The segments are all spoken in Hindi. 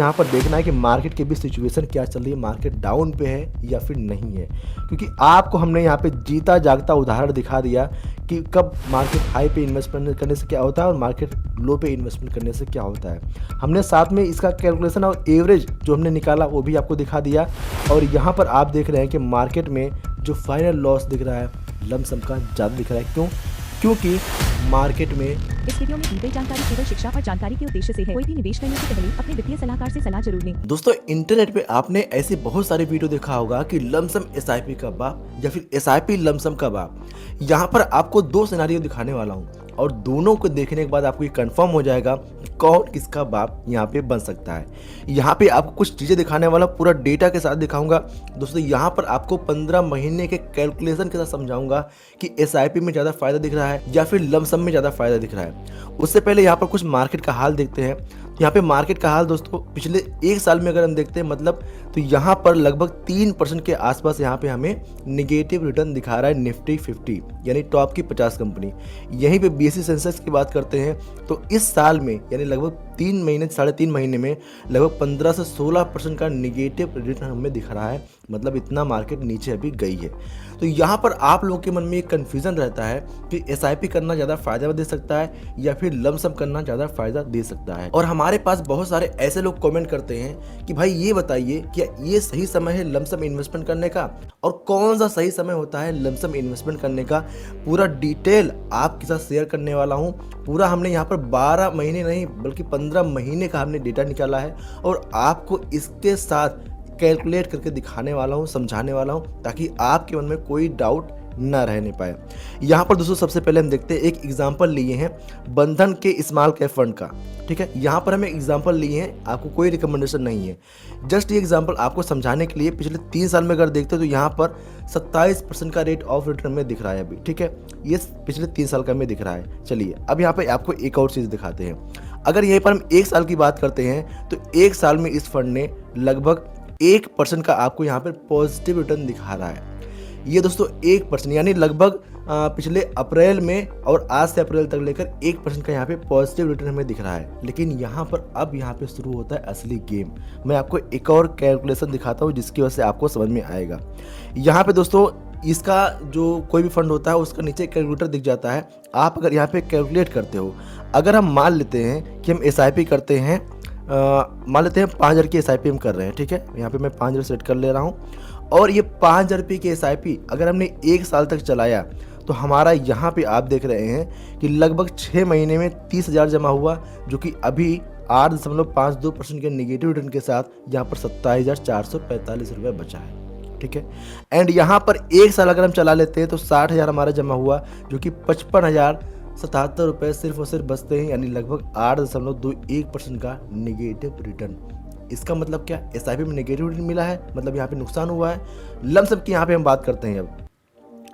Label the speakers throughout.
Speaker 1: यहाँ पर देखना है कि मार्केट की भी सिचुएशन क्या चल रही है, मार्केट डाउन पे है या फिर नहीं है। क्योंकि आपको हमने यहाँ पे जीता जागता उदाहरण दिखा दिया कि कब मार्केट हाई पे इन्वेस्टमेंट करने से क्या होता है और मार्केट लो पे इन्वेस्टमेंट करने से क्या होता है। हमने साथ में इसका कैलकुलेशन और एवरेज जो हमने निकाला वो भी आपको दिखा दिया। और यहाँ पर आप देख रहे हैं कि मार्केट में जो फाइनल लॉस दिख रहा है लमसम का ज़्यादा दिख रहा है। क्यों? क्योंकि मार्केट में
Speaker 2: इस वीडियो में दी गई जानकारी केवल शिक्षा और जानकारी के उद्देश्य से है। कोई भी निवेश करने से पहले अपने वित्तीय सलाहकार से सलाह जरूर लें।
Speaker 1: दोस्तों, इंटरनेट पे आपने ऐसे बहुत सारे वीडियो देखा होगा कि लमसम एसआईपी का बाप या फिर एसआईपी लमसम का बाप। यहाँ पर आपको दो सिनारियो दिखाने वाला हूँ और दोनों को देखने के बाद आपको ये कंफर्म हो जाएगा कौन किसका बाप यहाँ पे बन सकता है। यहाँ पे आपको कुछ चीज़ें दिखाने वाला, पूरा डेटा के साथ दिखाऊंगा। दोस्तों, यहाँ पर आपको 15 महीने के कैलकुलेशन के साथ समझाऊंगा कि एसआईपी में ज़्यादा फायदा दिख रहा है या फिर लमसम में ज़्यादा फायदा दिख रहा है। उससे पहले यहाँ पर कुछ मार्केट का हाल देखते हैं। यहाँ पे मार्केट का हाल दोस्तों पिछले एक साल में अगर हम देखते हैं मतलब तो यहाँ पर लगभग 3% के आसपास यहाँ पे हमें निगेटिव रिटर्न दिखा रहा है निफ्टी 50 यानी टॉप की 50 कंपनी। यहीं पे बीएसई सेंसेक्स की बात करते हैं तो इस साल में यानी लगभग 3 महीने 3.5 महीने में लगभग 15 से 16% का निगेटिव रिटर्न हमें दिख रहा है। मतलब इतना मार्केट नीचे अभी गई है। तो यहाँ पर आप लोगों के मन में एक कन्फ्यूज़न रहता है कि एसआईपी करना ज़्यादा फायदा दे सकता है या फिर लमसम करना ज़्यादा फायदा दे सकता है। और हमारे पास बहुत सारे ऐसे लोग कमेंट करते हैं कि भाई ये बताइए क्या ये सही समय है लमसम इन्वेस्टमेंट करने का और कौन सा सही समय होता है लमसम इन्वेस्टमेंट करने का। पूरा डिटेल आपके साथ शेयर करने वाला हूँ। पूरा हमने यहाँ पर 12 महीने नहीं बल्कि 15 महीने का हमने डेटा निकाला है और आपको इसके साथ कैलकुलेट करके दिखाने वाला हूँ, समझाने वाला हूँ ताकि आपके मन में कोई डाउट ना रहने पाए। यहाँ पर दोस्तों सबसे पहले हम देखते हैं, एक एग्जांपल लिए हैं बंधन के स्मॉल कैप फंड का। ठीक है, यहाँ पर हमें एग्जांपल लिए हैं, आपको कोई रिकमेंडेशन नहीं है। जस्ट ये एग्जांपल आपको समझाने के लिए पिछले 3 साल में अगर देखते हैं तो यहाँ पर 27% का रेट ऑफ रिटर्न में दिख रहा है अभी। ठीक है, ये पिछले 3 साल का में दिख रहा है। चलिए अब यहाँ पर आपको एक और चीज़ दिखाते हैं। अगर यहीं पर हम 1 साल की बात करते हैं तो 1 साल में इस फंड ने लगभग 1% का आपको यहाँ पर पॉजिटिव रिटर्न दिखा रहा है। ये दोस्तों 1% यानी लगभग पिछले अप्रैल में और आज से अप्रैल तक लेकर 1% का यहाँ पे पॉजिटिव रिटर्न हमें दिख रहा है। लेकिन यहाँ पर अब यहाँ पे शुरू होता है असली गेम। मैं आपको एक और कैलकुलेशन दिखाता हूँ जिसकी वजह से आपको समझ में आएगा। यहाँ पे दोस्तों इसका जो कोई भी फंड होता है उसका नीचे कैलकुलेटर दिख जाता है। आप अगर यहाँ पे कैलकुलेट करते हो, अगर हम मान लेते हैं कि हम SIP करते हैं, मान लेते हैं 5,000 की SIP हम कर रहे हैं। ठीक है, यहाँ पे मैं 5,000 सेट कर ले रहा हूँ और ये 5,000 रुपये की SIP अगर हमने 1 साल तक चलाया तो हमारा यहाँ पे आप देख रहे हैं कि लगभग 6 महीने में 30,000 जमा हुआ, जो कि अभी 8.52% के निगेटिव रिटर्न के साथ यहाँ पर 27,445 रुपये बचा है। ठीक है, एंड यहाँ पर 1 साल अगर हम चला लेते हैं तो 60,000 हमारा जमा हुआ, जो कि 55,077 रुपये सिर्फ और सिर्फ बचते हैं, यानी लगभग 8.21% का निगेटिव रिटर्न। इसका मतलब क्या, SIP में नेगेटिव रिटर्न मिला है, मतलब यहाँ पे नुकसान हुआ है। लमसम की यहाँ पे हम बात करते हैं अब।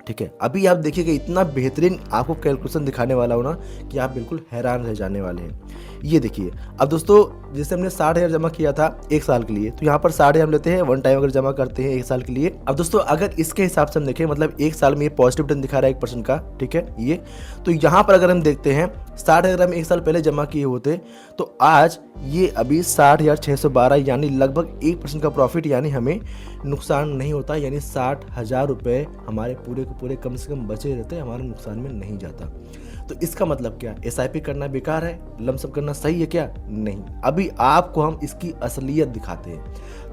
Speaker 1: ठीक है, अभी आप देखिएगा इतना बेहतरीन आपको कैलकुलेशन दिखाने वाला हो ना कि आप बिल्कुल हैरान रह जाने वाले हैं। ये देखिए, अब दोस्तों जैसे हमने 60,000 जमा किया था 1 साल के लिए, तो यहाँ पर 60,000 हम लेते हैं, वन टाइम अगर जमा करते हैं 1 साल के लिए। अब दोस्तों अगर इसके हिसाब से हम देखें, मतलब 1 साल में ये पॉजिटिव रिटर्न दिखा रहा है 1% का। ठीक है, ये तो यहाँ पर अगर हम देखते हैं 60,000 हम 1 साल पहले जमा किए होते तो आज ये अभी 60,612 यानी लगभग 1% का प्रॉफिट, यानी हमें नुकसान नहीं होता, यानी 60,000 रुपये हमारे पूरे के पूरे कम से कम बचे रहते, हमारे नुकसान में नहीं जाता। तो इसका मतलब क्या, SIP करना बेकार है, लमसम करना सही है क्या? नहीं। अभी आपको हम इसकी असलियत दिखाते हैं,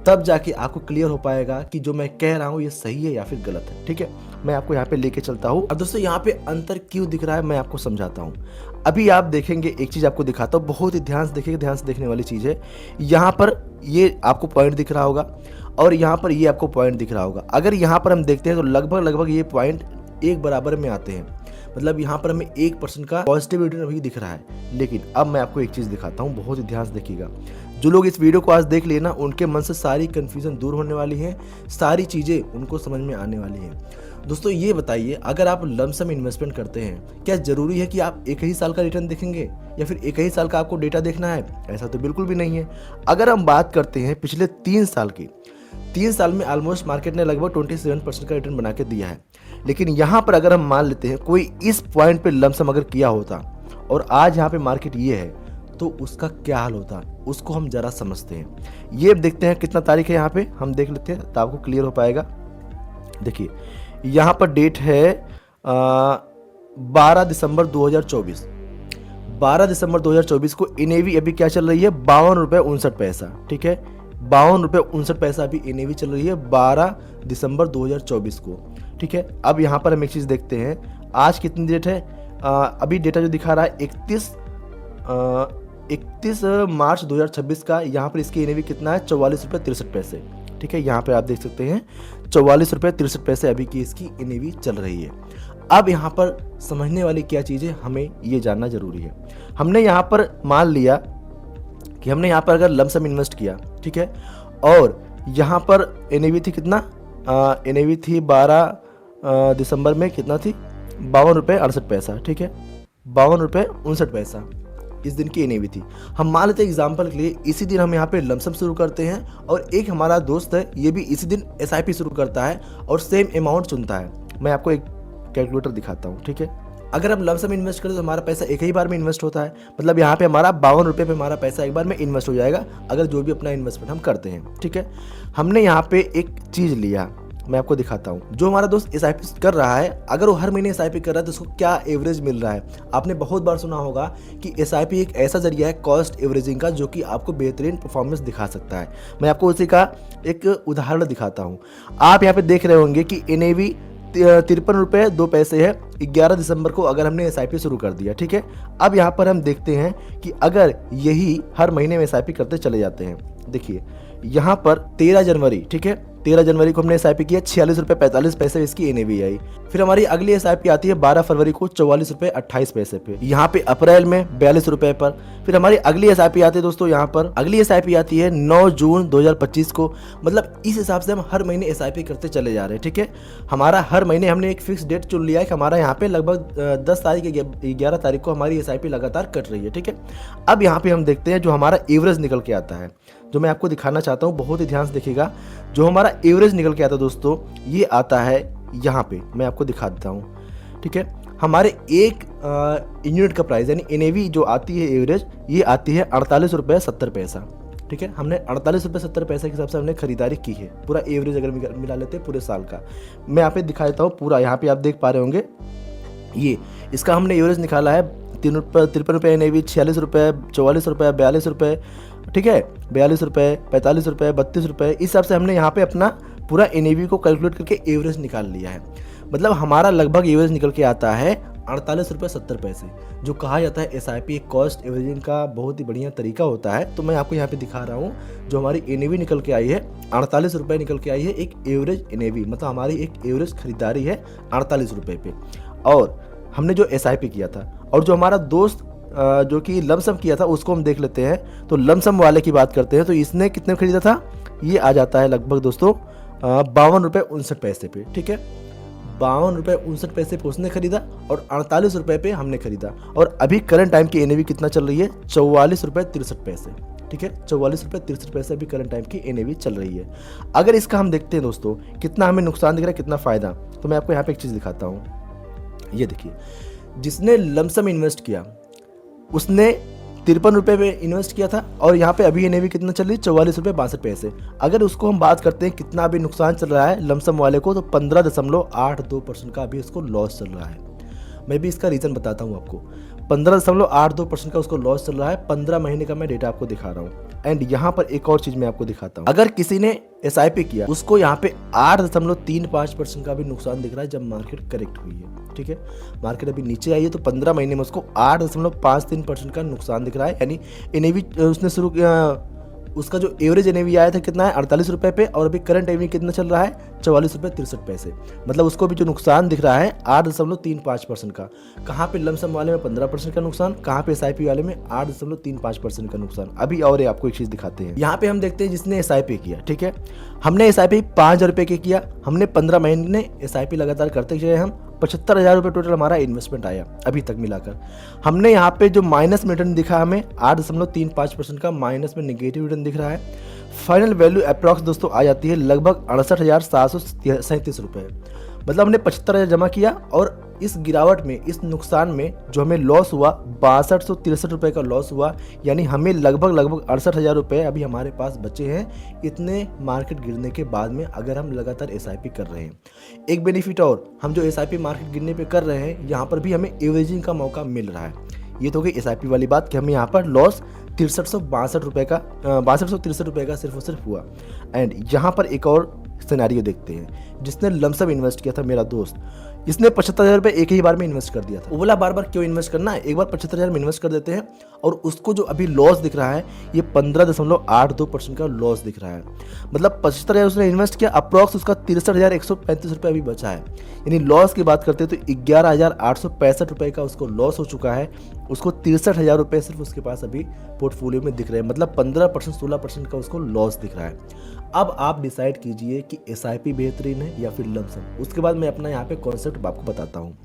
Speaker 1: तब जाके आपको क्लियर हो पाएगा कि जो मैं कह रहा हूँ ये सही है या फिर गलत है। ठीक है, मैं आपको यहाँ पे लेके चलता हूँ। अब दोस्तों यहाँ पे अंतर क्यों दिख रहा है मैं आपको समझाता हूँ। अभी आप देखेंगे, एक चीज़ आपको दिखाता हूँ, बहुत ही ध्यान से देखिएगा, ध्यान से देखने वाली चीज़ है। यहाँ पर ये आपको पॉइंट दिख रहा होगा और यहाँ पर ये आपको पॉइंट दिख रहा होगा। अगर यहाँ पर हम देखते हैं तो लगभग ये पॉइंट एक बराबर में आते हैं, मतलब यहाँ पर हमें 1% का पॉजिटिव रिटर्न अभी दिख रहा है। लेकिन अब मैं आपको एक चीज़ दिखाता हूँ, बहुत ही ध्यान से देखिएगा। जो लोग इस वीडियो को आज देख लिए ना, उनके मन से सारी कन्फ्यूजन दूर होने वाली है, सारी चीज़ें उनको समझ में आने वाली हैं। दोस्तों ये बताइए, अगर आप लमसम इन्वेस्टमेंट करते हैं, क्या ज़रूरी है कि आप 1 ही साल का रिटर्न देखेंगे या फिर 1 ही साल का आपको डेटा देखना है? ऐसा तो बिल्कुल भी नहीं है। अगर हम बात करते हैं पिछले 3 साल की, 3 साल में ऑलमोस्ट मार्केट ने लगभग 27% का रिटर्न बना के दिया है। लेकिन यहाँ पर अगर हम मान लेते हैं कोई इस पॉइंट पे लमसम अगर किया होता और आज यहाँ पे मार्केट ये है, तो उसका क्या हाल होता, उसको हम ज़रा समझते हैं। ये देखते हैं कितना तारीख है, यहाँ पे हम देख लेते हैं तो आपको क्लियर हो पाएगा। देखिए यहाँ पर डेट है 12 दिसंबर 2024। 12 दिसंबर 2024 को NAV अभी क्या चल रही है, 52 रुपये 59 पैसा। ठीक है, 52 रुपये 59 पैसा अभी NAV चल रही है 12 दिसंबर 2024 को। ठीक है, अब यहाँ पर हम एक चीज़ देखते हैं, आज कितनी डेट है, अभी डेटा जो दिखा रहा है 31 मार्च 2026 का। यहाँ पर इसकी NAV कितना है, 44 रुपये 63 पैसे। ठीक है, यहाँ पे आप देख सकते हैं 44 रुपये 63 पैसे अभी की इसकी NAV चल रही है। अब यहाँ पर समझने वाली क्या चीज़ है, हमें ये जानना जरूरी है। हमने यहाँ पर मान लिया कि हमने यहाँ पर अगर लमसम इन्वेस्ट किया, ठीक है, और यहाँ पर NAV थी कितना, NAV थी 12 दिसंबर में कितना थी, 52 रुपये 68 पैसा। ठीक है, 52 रुपये 59 पैसा इस दिन की NAV थी। हम मान लेते हैं एग्जाम्पल के लिए इसी दिन हम यहाँ पे लमसम शुरू करते हैं, और एक हमारा दोस्त है ये भी इसी दिन SIP शुरू करता है और सेम अमाउंट चुनता है। मैं आपको एक कैलकुलेटर दिखाता हूँ। ठीक है, अगर हम लमसम इन्वेस्ट करें तो हमारा पैसा एक ही बार में इन्वेस्ट होता है, मतलब यहाँ पे हमारा 52 रुपये पे हमारा पैसा एक बार में इन्वेस्ट हो जाएगा, अगर जो भी अपना इन्वेस्टमेंट हम करते हैं। ठीक है, हमने यहाँ पे एक चीज़ लिया, मैं आपको दिखाता हूँ। जो हमारा दोस्त SIP कर रहा है, अगर वो हर महीने SIP कर रहा है तो उसको क्या एवरेज मिल रहा है। आपने बहुत बार सुना होगा कि SIP एक ऐसा जरिया है कॉस्ट एवरेजिंग का, जो कि आपको बेहतरीन परफॉर्मेंस दिखा सकता है। मैं आपको उसी का एक उदाहरण दिखाता हूँ। आप यहाँ पे देख रहे होंगे कि NAV 53 रुपये 2 पैसे है 11 दिसंबर को, अगर हमने SIP शुरू कर दिया। ठीक है, अब यहाँ पर हम देखते हैं कि अगर यही हर महीने में SIP करते चले जाते हैं, देखिए यहाँ पर 13 जनवरी, ठीक है, 13 जनवरी को हमने SIP किया, 46 रुपये 45 पैसे इसकी NAV आई। फिर हमारी अगली SIP आती है 12 फरवरी को 44 रुपये 28 पैसे पे। यहाँ पे अप्रैल में 42 रुपये पर। फिर हमारी अगली SIP आती है दोस्तों, यहाँ पर अगली SIP आती है 9 जून 2025 को। मतलब इस हिसाब से हम हर महीने SIP करते चले जा रहे हैं। ठीक है, हमारा हर महीने हमने एक फिक्स डेट चुन लिया है कि हमारा यहाँ पे लगभग 10 तारीख 11 तारीख को हमारी SIP लगातार कट रही है। ठीक है, अब यहाँ पे हम देखते हैं जो हमारा एवरेज निकल के आता है, जो मैं आपको दिखाना चाहता हूँ, बहुत ही ध्यान से देखिएगा। जो हमारा एवरेज निकल के आता है दोस्तों, ये आता है यहाँ पे, मैं आपको दिखा देता हूँ। ठीक है, हमारे एक यूनिट का प्राइस यानी NAV जो आती है एवरेज, ये आती है 48 रुपये 70 पैसा। ठीक है, हमने 48 रुपये 70 पैसे के हिसाब से हमने खरीदारी की है, पूरा एवरेज अगर मिला लेते हैं पूरे साल का। मैं यहाँ पे दिखा देता हूँ पूरा, यहाँ पे आप देख पा रहे होंगे, ये इसका हमने एवरेज निकाला है 53 रुपये NAV, 46 रुपये 44 रुपये 42 रुपये, ठीक है, 42 रुपये 45 रुपये 32 रुपये, इस हिसाब से हमने यहाँ पे अपना पूरा NAV को कैलकुलेट करके एवरेज निकाल लिया है। मतलब हमारा लगभग एवरेज निकल के आता है 48 रुपये 70 पैसे, जो कहा जाता है SIP एक कॉस्ट एवरेजिंग का बहुत ही बढ़िया तरीका होता है। तो मैं आपको यहाँ पे दिखा रहा हूँ, जो हमारी NAV निकल के आई है 48 रुपये निकल के आई है, एक एवरेज NAV, मतलब हमारी एक एवरेज खरीदारी है 48 रुपये पे। और हमने जो SIP किया था, और जो हमारा दोस्त जो कि लमसम किया था, उसको हम देख लेते हैं। तो लमसम वाले की बात करते हैं, तो इसने कितने खरीदा था, ये आ जाता है लगभग दोस्तों 52 रुपये 59 पैसे पे। ठीक है, 52 रुपये 59 पैसे पे उसने खरीदा और 48 रुपये पे हमने खरीदा। और अभी करंट टाइम की NAV कितना चल रही है, 44 रुपये 63 पैसे। ठीक है, 44 रुपये 63 पैसे अभी करंट टाइम की NAV चल रही है। अगर इसका हम देखते हैं दोस्तों कितना हमें नुकसान दिख रहा है, कितना फ़ायदा, तो मैं आपको यहाँ पे एक चीज़ दिखाता हूँ। ये देखिए, जिसने लमसम इन्वेस्ट किया उसने 53 रुपये में इन्वेस्ट किया था, और यहाँ पे अभी NAV कितना चल रही है, 44 रुपये 62 पैसे। अगर उसको हम बात करते हैं कितना अभी नुकसान चल रहा है लमसम वाले को, तो 15.82% का अभी उसको लॉस चल रहा है। मैं भी इसका रीज़न बताता हूँ आपको। 15.82% का उसको लॉस चल रहा है, 15 महीने का मैं डेटा आपको दिखा रहा हूँ। एंड यहाँ पर एक और चीज़ मैं आपको दिखाता हूँ, अगर किसी ने SIP किया उसको यहाँ पे 8.35% का भी नुकसान दिख रहा है जब मार्केट करेक्ट हुई है। ठीक है, मार्केट अभी नीचे आई है तो 15 महीने में उसको 8.53% का नुकसान दिख रहा है। यानी NAV उसने शुरू किया, उसका जो एवरेज NAV आया था कितना है 48 रुपये पे, और अभी करंट NAV कितना चल रहा है 44 रुपये 63 पैसे। मतलब उसको भी जो नुकसान दिख रहा है 8.35% का। कहाँ पे लमसम वाले में 15% का नुकसान, कहाँ पे SIP वाले में 8.35% का नुकसान। अभी और आपको एक चीज़ दिखाते हैं, यहाँ पे हम देखते हैं जिसने SIP किया। ठीक है, हमने SIP 5,000 रुपये के किया, हमने 15 महीने SIP लगातार करते गए, हम 75,000 रुपये टोटल हमारा इन्वेस्टमेंट आया अभी तक मिलाकर। हमने यहाँ पे जो माइनस में रिटर्न दिखा हमें 8.35% का माइनस में नेगेटिव रिटर्न दिख रहा है। फाइनल वैल्यू अप्रॉक्स दोस्तों आ जाती है लगभग 68,737 रुपये। मतलब हमने 75,000 जमा किया और इस गिरावट में, इस नुकसान में जो हमें लॉस हुआ 6263 रुपये का लॉस हुआ, यानी हमें लगभग 68,000 रुपये अभी हमारे पास बचे हैं इतने मार्केट गिरने के बाद में, अगर हम लगातार एसआईपी कर रहे हैं। एक बेनिफिट और, हम जो एसआईपी मार्केट गिरने पे कर रहे हैं यहाँ पर भी हमें एवरेजिंग का मौका मिल रहा है। ये तो गई एसआईपी वाली बात कि हमें यहाँ पर लॉस 6362 रुपये का 6263 रुपये का सिर्फ और सिर्फ हुआ। एंड यहाँ पर एक और सिनेरियो देखते हैं, जिसने लमसम इन्वेस्ट किया था मेरा दोस्त, इसने 75,000 रुपये एक ही बार में इन्वेस्ट कर दिया था। वो बोला बार बार क्यों इन्वेस्ट करना है, एक बार 75,000 में इन्वेस्ट कर देते हैं, और उसको जो अभी लॉस दिख रहा है ये 15.82% का लॉस दिख रहा है। मतलब 75,000 उसने इन्वेस्ट किया, अप्रॉक्स उसका 63,135 रुपये अभी बचा है। यानी लॉस की बात करते हैं तो 11,865 रुपये का उसको लॉस हो चुका है। उसको 63,000 रुपये सिर्फ उसके पास अभी पोर्टफोलियो में दिख रहे हैं, मतलब 15% 16% का उसको लॉस दिख रहा है। अब आप डिसाइड कीजिए कि एसआईपी बेहतरीन है या फिर लमसम। उसके बाद मैं अपना यहाँ पे कॉन्सेप्ट आपको बताता हूँ।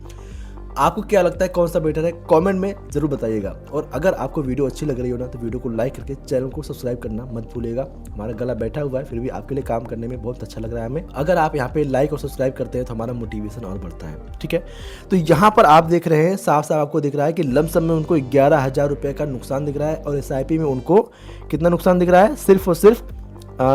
Speaker 1: आपको क्या लगता है कौन सा बेटर है, कमेंट में जरूर बताइएगा। और अगर आपको वीडियो अच्छी लग रही हो ना तो वीडियो को लाइक करके चैनल को सब्सक्राइब करना मत भूलिएगा। हमारा गला बैठा हुआ है, फिर भी आपके लिए काम करने में बहुत अच्छा लग रहा है हमें। अगर आप यहाँ पे लाइक और सब्सक्राइब करते हैं तो हमारा मोटिवेशन और बढ़ता है, ठीक है। तो यहाँ पर आप देख रहे हैं, साफ साफ आपको दिख रहा है कि लमसम में उनको 11,000 रुपये का नुकसान दिख रहा है, और एसआईपी में उनको कितना नुकसान दिख रहा है, सिर्फ और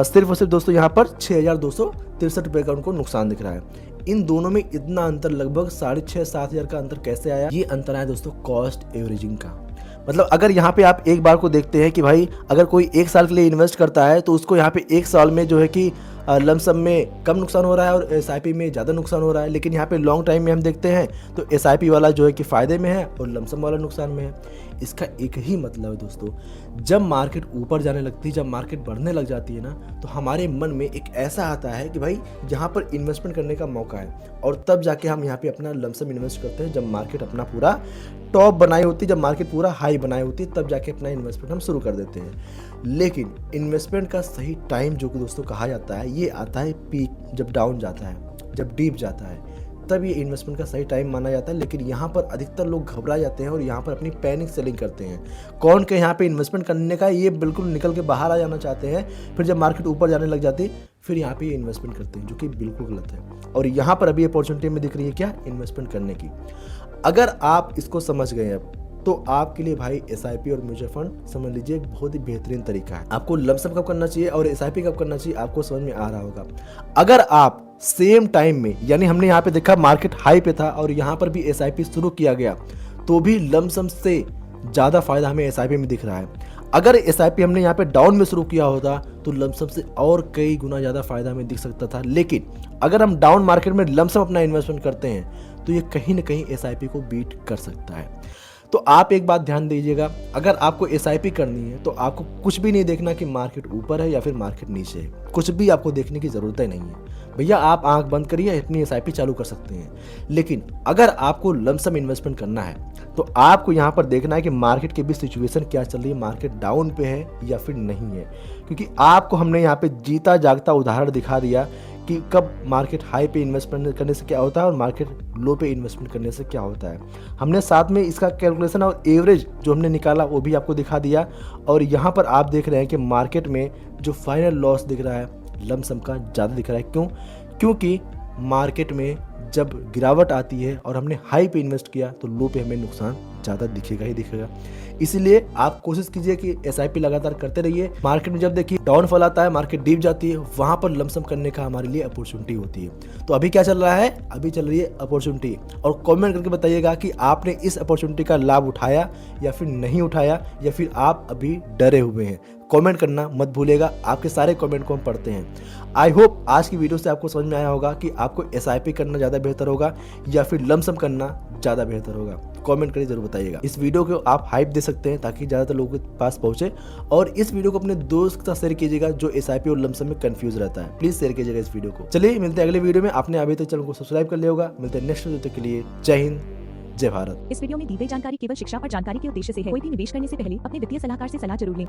Speaker 1: सिर्फ दोस्तों यहाँ पर 6,263 रुपये का उनको नुकसान दिख रहा है। इन दोनों में इतना अंतर, लगभग 6,500-7 हज़ार का अंतर कैसे आया? ये अंतर आया दोस्तों कॉस्ट एवरेजिंग का। मतलब अगर यहाँ पे आप एक बार को देखते हैं कि भाई अगर कोई 1 साल के लिए इन्वेस्ट करता है तो उसको यहाँ पे 1 साल में जो है कि लमसम में कम नुकसान हो रहा है और एसआईपी में ज़्यादा नुकसान हो रहा है। लेकिन यहाँ पे लॉन्ग टाइम में हम देखते हैं तो एसआईपी वाला जो है कि फ़ायदे में है और लमसम वाला नुकसान में है। इसका एक ही मतलब है दोस्तों, जब मार्केट ऊपर जाने लगती है, जब मार्केट बढ़ने लग जाती है ना, तो हमारे मन में एक ऐसा आता है कि भाई यहाँ पर इन्वेस्टमेंट करने का मौका है, और तब जाके हम यहाँ पे अपना लमसम इन्वेस्ट करते हैं। जब मार्केट अपना पूरा टॉप बनाई होती है, जब मार्केट पूरा हाई बनाई होती है, तब जाके अपना इन्वेस्टमेंट हम शुरू कर देते हैं। लेकिन इन्वेस्टमेंट का सही टाइम जो कि दोस्तों कहा जाता है, ये आता है पीक, जब डाउन जाता है, जब डीप जाता है, तब ये इन्वेस्टमेंट का सही टाइम माना जाता है। लेकिन यहाँ पर अधिकतर लोग घबरा जाते हैं और यहाँ पर अपनी पैनिक सेलिंग करते हैं। कौन के यहाँ पे इन्वेस्टमेंट करने का ये बिल्कुल निकल के बाहर आ जाना चाहते हैं, फिर जब मार्केट ऊपर जाने लग जाती है फिर यहाँ पे ये इन्वेस्टमेंट करते हैं, जो कि बिल्कुल गलत है। और यहाँ पर अभी अपॉर्चुनिटी में दिख रही है क्या, इन्वेस्टमेंट करने की। अगर आप इसको समझ गए अब तो आपके लिए भाई एसआईपी और म्यूचुअल फंड समझ लीजिए एक बहुत ही बेहतरीन तरीका है। आपको लमसम कब करना चाहिए और एसआईपी कब करना चाहिए आपको समझ में आ रहा होगा। अगर आप सेम टाइम में, यानी हमने यहाँ पे देखा मार्केट हाई पे था और यहाँ पर भी एसआईपी शुरू किया गया, तो भी लमसम से ज़्यादा फायदा हमें एसआईपी में दिख रहा है। अगर एसआईपी हमने यहाँ पे डाउन में शुरू किया होता तो लमसम से और कई गुना ज़्यादा फायदा हमें दिख सकता था। लेकिन अगर हम डाउन मार्केट में लमसम अपना इन्वेस्टमेंट करते हैं तो ये कहीं ना कहीं एसआईपी को बीट कर सकता है। तो आप एक बात ध्यान दीजिएगा, अगर आपको एसआईपी करनी है तो आपको कुछ भी नहीं देखना कि मार्केट ऊपर है या फिर मार्केट नीचे है, कुछ भी आपको देखने की ज़रूरत ही नहीं है। भैया आप आंख बंद करिए, अपनी एसआईपी चालू कर सकते हैं। लेकिन अगर आपको लमसम इन्वेस्टमेंट करना है तो आपको यहाँ पर देखना है कि मार्केट की भी सिचुएशन क्या चल रही है, मार्केट डाउन पे है या फिर नहीं है। क्योंकि आपको हमने यहाँ पे जीता जागता उदाहरण दिखा दिया कि कब मार्केट हाई पे इन्वेस्टमेंट करने से क्या होता है और मार्केट लो पे इन्वेस्टमेंट करने से क्या होता है। हमने साथ में इसका कैलकुलेशन और एवरेज जो हमने निकाला वो भी आपको दिखा दिया। और यहाँ पर आप देख रहे हैं कि मार्केट में जो फाइनल लॉस दिख रहा है लमसम का ज़्यादा दिख रहा है। क्यों? क्योंकि मार्केट में जब गिरावट आती है और हमने हाई पे इन्वेस्ट किया तो लो पे हमें नुकसान ज़्यादा दिखेगा ही दिखेगा। इसीलिए आप कोशिश कीजिए कि एसआईपी लगातार करते रहिए। मार्केट में जब देखिए डाउनफॉल आता है, मार्केट डीप जाती है, वहाँ पर लमसम करने का हमारे लिए अपॉर्चुनिटी होती है। तो अभी क्या चल रहा है? अभी चल रही है अपॉर्चुनिटी। और कमेंट करके बताइएगा कि आपने इस अपॉर्चुनिटी का लाभ उठाया या फिर नहीं उठाया, या फिर आप अभी डरे हुए हैं। कमेंट करना मत भूलिएगा, आपके सारे कमेंट को हम पढ़ते हैं। आई होप आज की वीडियो से आपको समझ में आया होगा कि आपको एसआईपी करना ज़्यादा बेहतर होगा या फिर लमसम करना ज़्यादा बेहतर होगा। कमेंट करके जरूर बताइएगा। इस वीडियो को आप हाइप दे सकते हैं ताकि ज़्यादातर लोगों के पास पहुंचे, और इस वीडियो को अपने दोस्त के साथ शेयर कीजिएगा जो एसआईपी और लमसम में कंफ्यूज रहता है। प्लीज़ शेयर कीजिएगा इस वीडियो को। चलिए मिलते हैं अगले वीडियो में। आपने अभी तक चैनल को सब्सक्राइब कर लिया होगा। मिलते हैं नेक्स्ट वीडियो के लिए। जय हिंद, जय भारत।
Speaker 2: इस वीडियो में दी गई जानकारी केवल शिक्षा और जानकारी के उद्देश्य से है। कोई भी निवेश करने से पहले अपने वित्तीय सलाहकार से सलाह जरूर लें।